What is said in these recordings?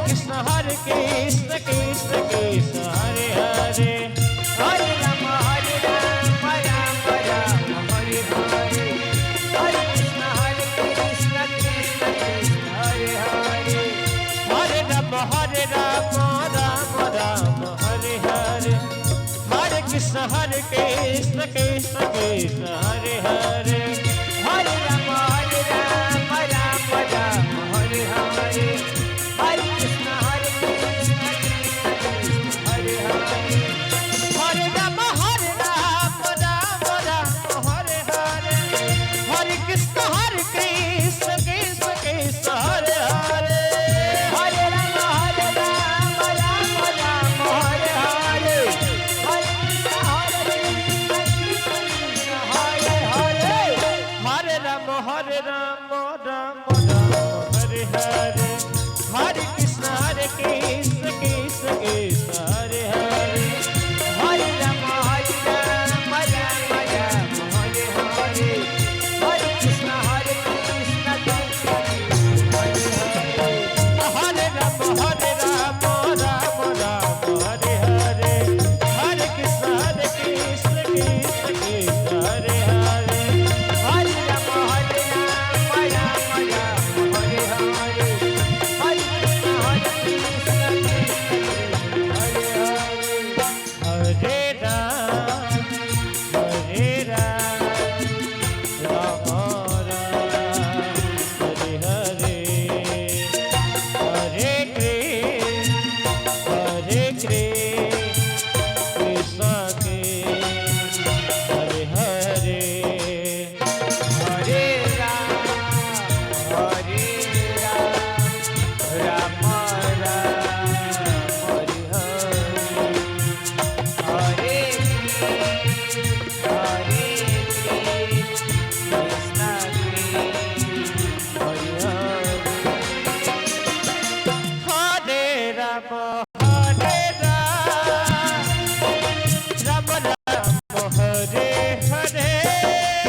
Krishna Krishna Krishna Hare Hare Hare Ram Ram Ram Hare Hare Hare Krishna Krishna Krishna Hare Hare Hare Ram Ram Ram Hare Hare Hare Krishna Krishna Krishna Krishna Hare Hare Hare Ram Ram Ram Hare Hare Hare Krishna Krishna Krishna Hare Hare Hare Ram Ram Ram Hare Hare Hare Krishna Krishna Krishna Hare Hare Hare Ram Ram Ram Hare Hare Hare Krishna Krishna Hare Hare Hare Ram Ram Ram Hare Hare Hare Krishna Krishna Krishna Krishna Hare Hare Hare Ram Ram Hare Hare Hare Krishna Krishna Hare Hare Hare Ram Ram Ram Hare Hare Hare Krishna Krishna Krishna Krishna Hare Hare Hare Ram Ram Hare Hare Hare Krishna Krishna Hare Hare Hare Ram Ram Ram Hare Hare Hare Krishna Hare Hare Hare Ram Ram Hare Hare Hare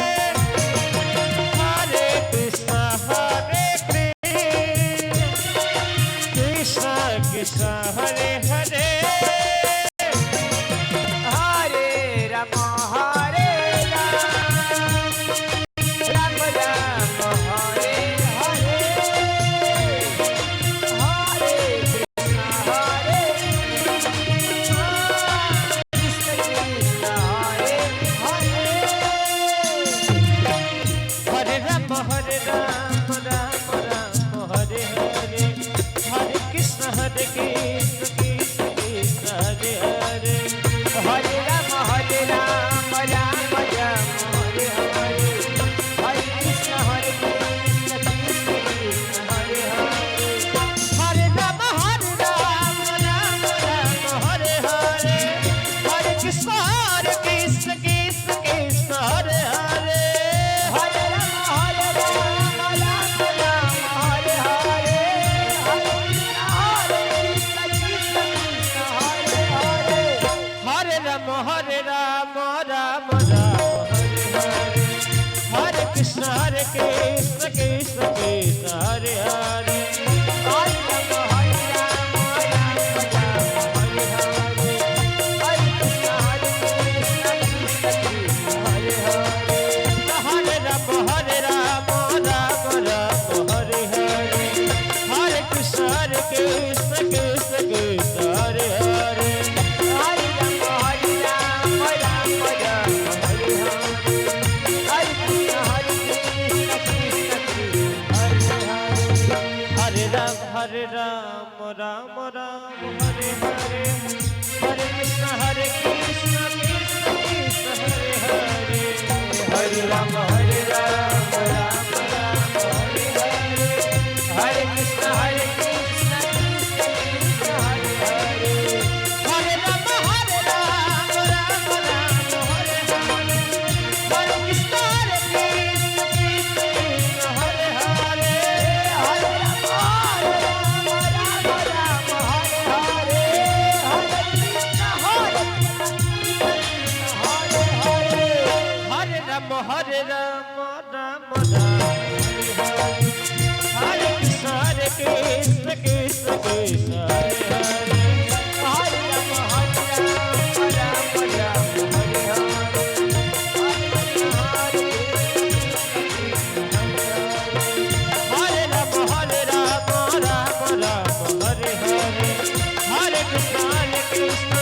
Krishna Hare Hare Hare Ram Hare Ram Ram Hare Hare Hare Krishna Krishna Krishna Hare Hare Hare Ram Hare Ram Ram Hare Hare Hare Krishna Krishna Hare Hare Hare Ram Ram Hare Hare Hare Krishna Krishna Krishna Hare Hare Hare Ram Hare Hare Hare Krishna Krishna Hare Hare Hare Ram Ram Hare Hare Hare Krishna Krishna Krishna Hare Hare Hare Ram Hare Hare Hare Krishna Krishna Hare Hare Hare Ram Ram Hare Hare Hare Krishna Krishna Krishna Hare Hare Hare Ram Hare Hare Hare Krishna Krishna Krishna Hare Hare Hare Ram Ram Hare Hare Hare Krishna Krishna Krishna Hare Hare Hare Ram Hare Ram Hare Hare Hare Krishna Krishna Krishna Hare Hare Hare Ram Ram Hare Hare Hare Krishna Krishna Krishna Hare Hare Hare Ram Hare Hare Hare Krishna Hare Ram Ram Hare Hare Hare Krishna Krishna Krishna